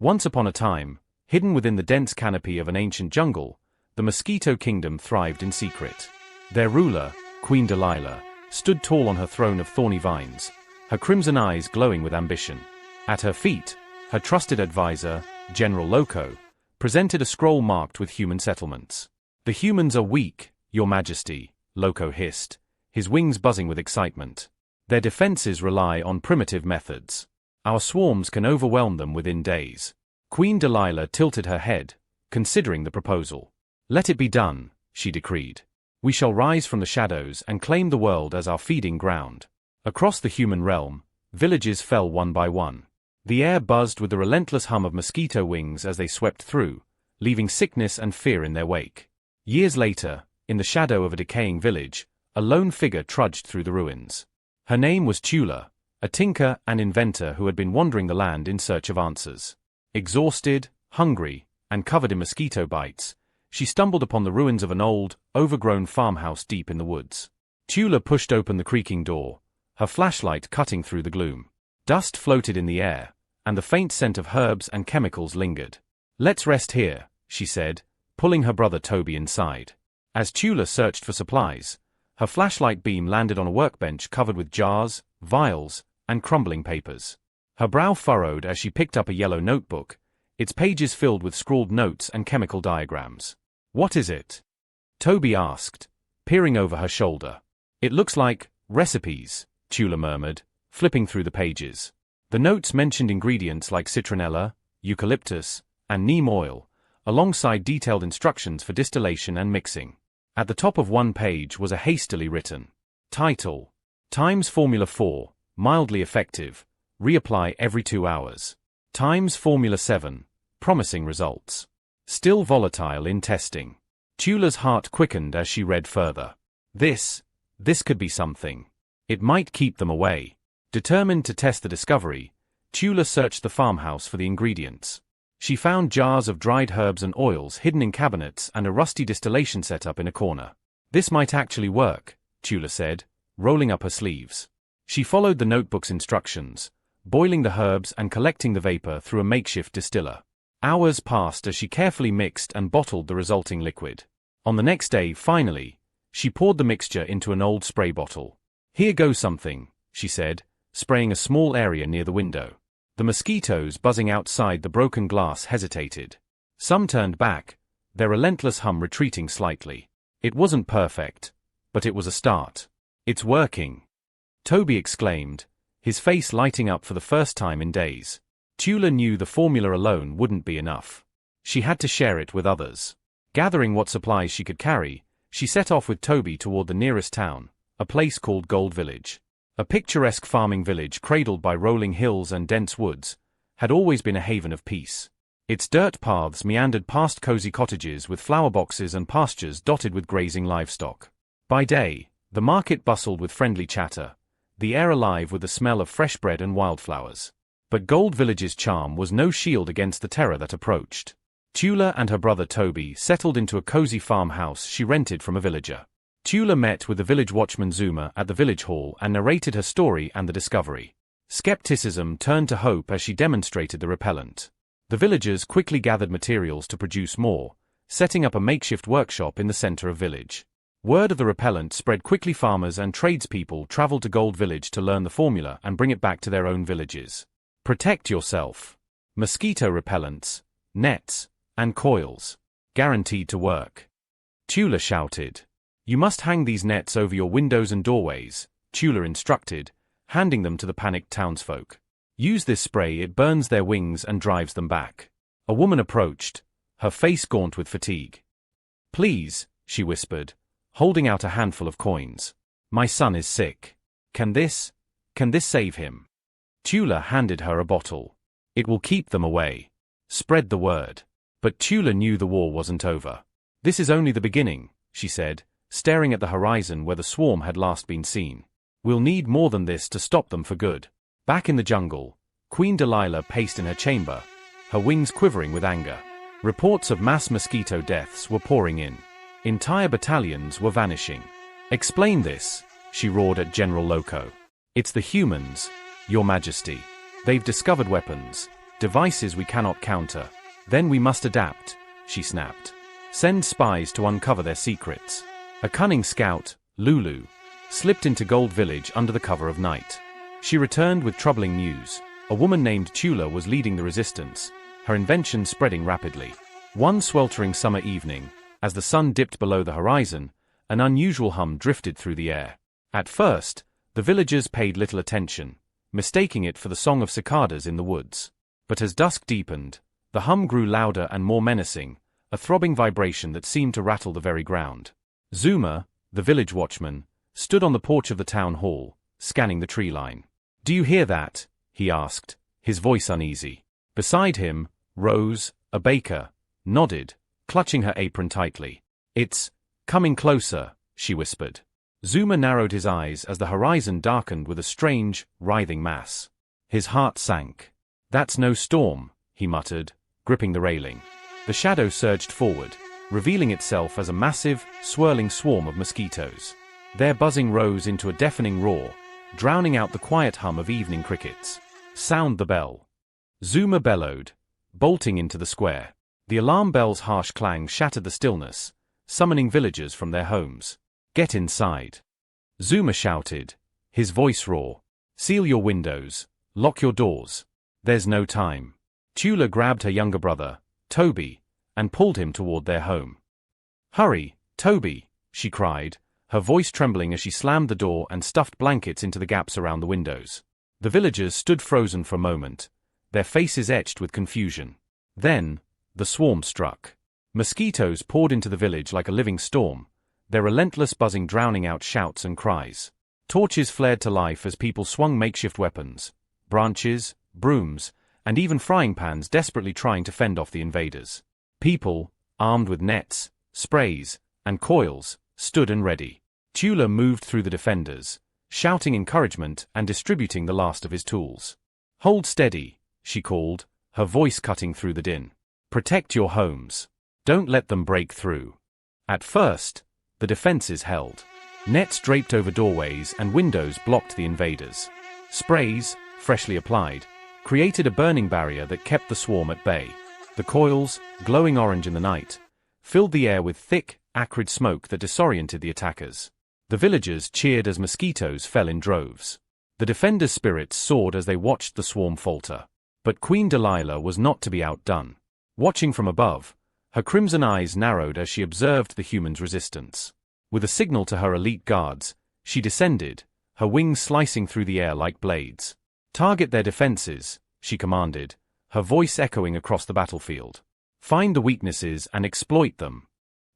Once upon a time, hidden within the dense canopy of an ancient jungle, the Mosquito Kingdom thrived in secret. Their ruler, Queen Delilah, stood tall on her throne of thorny vines, her crimson eyes glowing with ambition. At her feet, her trusted advisor, General Loco, presented a scroll marked with human settlements. "The humans are weak, Your Majesty," Loco hissed, his wings buzzing with excitement. "Their defenses rely on primitive methods. Our swarms can overwhelm them within days." Queen Delilah tilted her head, considering the proposal. "Let it be done," she decreed. "We shall rise from the shadows and claim the world as our feeding ground." Across the human realm, villages fell one by one. The air buzzed with the relentless hum of mosquito wings as they swept through, leaving sickness and fear in their wake. Years later, in the shadow of a decaying village, a lone figure trudged through the ruins. Her name was Tula, a tinker and inventor who had been wandering the land in search of answers. Exhausted, hungry, and covered in mosquito bites, she stumbled upon the ruins of an old, overgrown farmhouse deep in the woods. Tula pushed open the creaking door, her flashlight cutting through the gloom. Dust floated in the air, and the faint scent of herbs and chemicals lingered. "Let's rest here," she said, pulling her brother Toby inside. As Tula searched for supplies, her flashlight beam landed on a workbench covered with jars, vials, and crumbling papers. Her brow furrowed as she picked up a yellow notebook, its pages filled with scrawled notes and chemical diagrams. "What is it?" Toby asked, peering over her shoulder. "It looks like recipes," Tula murmured, flipping through the pages. The notes mentioned ingredients like citronella, eucalyptus, and neem oil, alongside detailed instructions for distillation and mixing. At the top of one page was a hastily written title: Times Formula 4, mildly effective, reapply every 2 hours. Times Formula 7, promising results. Still volatile in testing. Tula's heart quickened as she read further. This could be something. It might keep them away. Determined to test the discovery, Tula searched the farmhouse for the ingredients. She found jars of dried herbs and oils hidden in cabinets and a rusty distillation setup in a corner. "This might actually work," Tula said, rolling up her sleeves. She followed the notebook's instructions, boiling the herbs and collecting the vapor through a makeshift distiller. Hours passed as she carefully mixed and bottled the resulting liquid. On the next day, finally, she poured the mixture into an old spray bottle. "Here goes something," she said, spraying a small area near the window. The mosquitoes buzzing outside the broken glass hesitated. Some turned back, their relentless hum retreating slightly. It wasn't perfect, but it was a start. "It's working," Toby exclaimed, his face lighting up for the first time in days. Tula knew the formula alone wouldn't be enough. She had to share it with others. Gathering what supplies she could carry, she set off with Toby toward the nearest town, a place called Gold Village. A picturesque farming village cradled by rolling hills and dense woods, had always been a haven of peace. Its dirt paths meandered past cozy cottages with flower boxes and pastures dotted with grazing livestock. By day, the market bustled with friendly chatter, the air alive with the smell of fresh bread and wildflowers. But Gold Village's charm was no shield against the terror that approached. Tula and her brother Toby settled into a cozy farmhouse she rented from a villager. Tula met with the village watchman Zuma at the village hall and narrated her story and the discovery. Skepticism turned to hope as she demonstrated the repellent. The villagers quickly gathered materials to produce more, setting up a makeshift workshop in the center of village. Word of the repellent spread quickly. Farmers and tradespeople traveled to Gold Village to learn the formula and bring it back to their own villages. Protect yourself. Mosquito repellents, nets, and coils. Guaranteed to work. Tula shouted. "You must hang these nets over your windows and doorways," Tula instructed, handing them to the panicked townsfolk. "Use this spray, it burns their wings and drives them back." A woman approached, her face gaunt with fatigue. "Please," she whispered, holding out a handful of coins. "My son is sick. Can this save him?" Tula handed her a bottle. "It will keep them away. Spread the word." But Tula knew the war wasn't over. "This is only the beginning," she said, staring at the horizon where the swarm had last been seen. "We'll need more than this to stop them for good." Back in the jungle, Queen Delilah paced in her chamber, her wings quivering with anger. Reports of mass mosquito deaths were pouring in. Entire battalions were vanishing. "Explain this," she roared at General Loco. "It's the humans, Your Majesty. They've discovered weapons, devices we cannot counter. Then we must adapt, she snapped. Send spies to uncover their secrets. A cunning scout, Lulu, slipped into Gold Village under the cover of night. She returned with troubling news. A woman named Tula was leading the resistance, her invention spreading rapidly. One sweltering summer evening, as the sun dipped below the horizon, an unusual hum drifted through the air. At first, the villagers paid little attention, mistaking it for the song of cicadas in the woods. But as dusk deepened, the hum grew louder and more menacing, a throbbing vibration that seemed to rattle the very ground. Zuma, the village watchman, stood on the porch of the town hall, scanning the tree line. "Do you hear that?" he asked, his voice uneasy. Beside him, Rose, a baker, nodded, clutching her apron tightly. "It's coming closer," she whispered. Zuma narrowed his eyes as the horizon darkened with a strange, writhing mass. His heart sank. "That's no storm," he muttered, gripping the railing. The shadow surged forward, revealing itself as a massive, swirling swarm of mosquitoes. Their buzzing rose into a deafening roar, drowning out the quiet hum of evening crickets. "Sound the bell," Zuma bellowed, bolting into the square. The alarm bell's harsh clang shattered the stillness, summoning villagers from their homes. "Get inside," Zuma shouted, his voice raw. "Seal your windows, lock your doors. There's no time." Tula grabbed her younger brother, Toby, and pulled him toward their home. "Hurry, Toby," she cried, her voice trembling as she slammed the door and stuffed blankets into the gaps around the windows. The villagers stood frozen for a moment, their faces etched with confusion. Then, the swarm struck. Mosquitoes poured into the village like a living storm, their relentless buzzing drowning out shouts and cries. Torches flared to life as people swung makeshift weapons, branches, brooms, and even frying pans desperately trying to fend off the invaders. People, armed with nets, sprays, and coils, stood and ready. Tula moved through the defenders, shouting encouragement and distributing the last of his tools. "Hold steady," she called, her voice cutting through the din. "Protect your homes. Don't let them break through." At first, the defenses held. Nets draped over doorways and windows blocked the invaders. Sprays, freshly applied, created a burning barrier that kept the swarm at bay. The coils, glowing orange in the night, filled the air with thick, acrid smoke that disoriented the attackers. The villagers cheered as mosquitoes fell in droves. The defenders' spirits soared as they watched the swarm falter. But Queen Delilah was not to be outdone. Watching from above, her crimson eyes narrowed as she observed the humans' resistance. With a signal to her elite guards, she descended, her wings slicing through the air like blades. "Target their defenses," she commanded, her voice echoing across the battlefield. "Find the weaknesses and exploit them."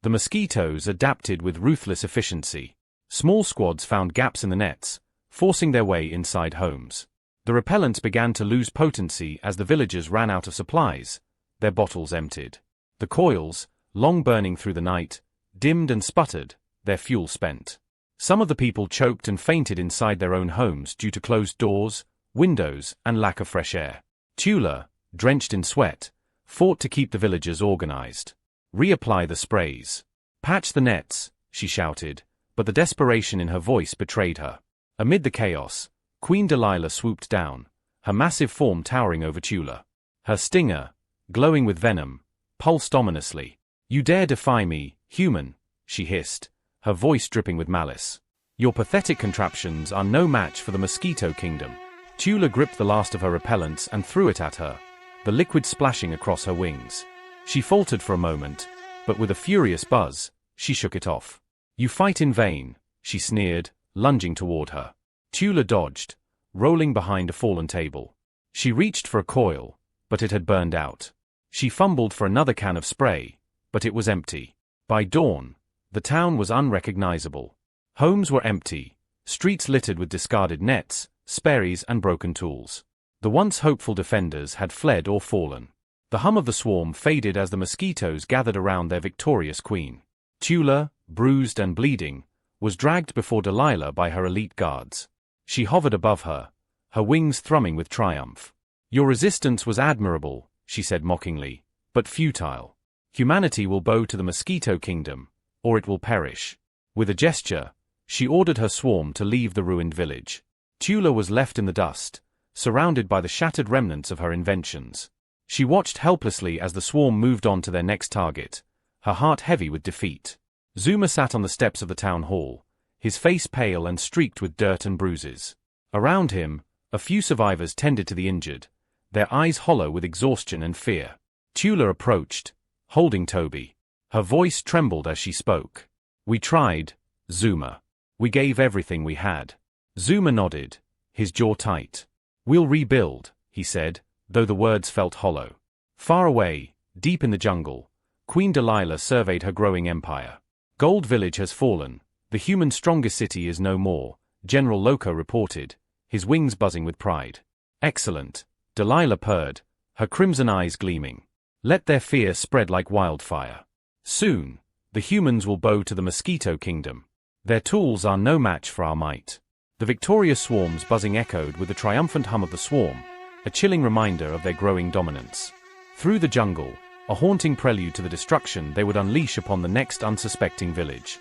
The mosquitoes adapted with ruthless efficiency. Small squads found gaps in the nets, forcing their way inside homes. The repellents began to lose potency as the villagers ran out of supplies, their bottles emptied. The coils, long burning through the night, dimmed and sputtered, their fuel spent. Some of the people choked and fainted inside their own homes due to closed doors, windows, and lack of fresh air. Tula, drenched in sweat, fought to keep the villagers organized. "Reapply the sprays. Patch the nets," she shouted, but the desperation in her voice betrayed her. Amid the chaos, Queen Delilah swooped down, her massive form towering over Tula. Her stinger, glowing with venom, pulsed ominously. "You dare defy me, human," she hissed, her voice dripping with malice. "Your pathetic contraptions are no match for the Mosquito Kingdom." Tula gripped the last of her repellents and threw it at her, the liquid splashing across her wings. She faltered for a moment, but with a furious buzz, she shook it off. "You fight in vain," she sneered, lunging toward her. Tula dodged, rolling behind a fallen table. She reached for a coil, but it had burned out. She fumbled for another can of spray, but it was empty. By dawn, the town was unrecognizable. Homes were empty, streets littered with discarded nets, sperries, and broken tools. The once hopeful defenders had fled or fallen. The hum of the swarm faded as the mosquitoes gathered around their victorious queen. Tula, bruised and bleeding, was dragged before Delilah by her elite guards. She hovered above her, her wings thrumming with triumph. "Your resistance was admirable," she said mockingly, "but futile. Humanity will bow to the Mosquito Kingdom, or it will perish." With a gesture, she ordered her swarm to leave the ruined village. Tula was left in the dust, surrounded by the shattered remnants of her inventions. She watched helplessly as the swarm moved on to their next target, her heart heavy with defeat. Zuma sat on the steps of the town hall, his face pale and streaked with dirt and bruises. Around him, a few survivors tended to the injured, their eyes hollow with exhaustion and fear. Tula approached, holding Toby. Her voice trembled as she spoke. "We tried, Zuma. We gave everything we had." Zuma nodded, his jaw tight. "We'll rebuild," he said, though the words felt hollow. Far away, deep in the jungle, Queen Delilah surveyed her growing empire. Gold Village has fallen, the human strongest city is no more, General Loco reported, his wings buzzing with pride. "Excellent," Delilah purred, her crimson eyes gleaming. "Let their fear spread like wildfire. Soon, the humans will bow to the Mosquito Kingdom. Their tools are no match for our might." The victorious swarm's buzzing echoed with the triumphant hum of the swarm, a chilling reminder of their growing dominance. Through the jungle, a haunting prelude to the destruction they would unleash upon the next unsuspecting village.